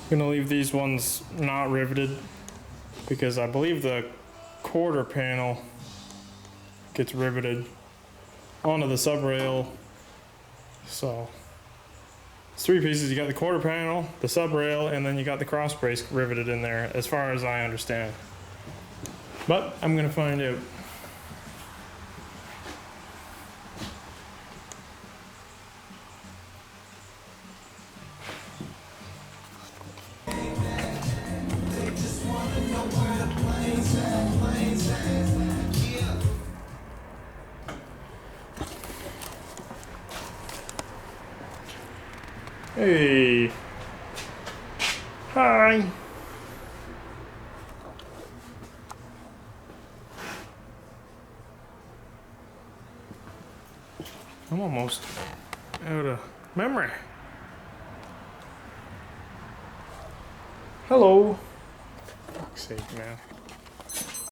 Gonna leave these ones not riveted because I believe the quarter panel gets riveted onto the sub rail. So it's three pieces. You got the quarter panel, the sub rail, and then you got the cross brace riveted in there, as far as I understand. But I'm gonna find out. Hey. Hi. I'm almost out of memory. Hello. Fuck's sake, man.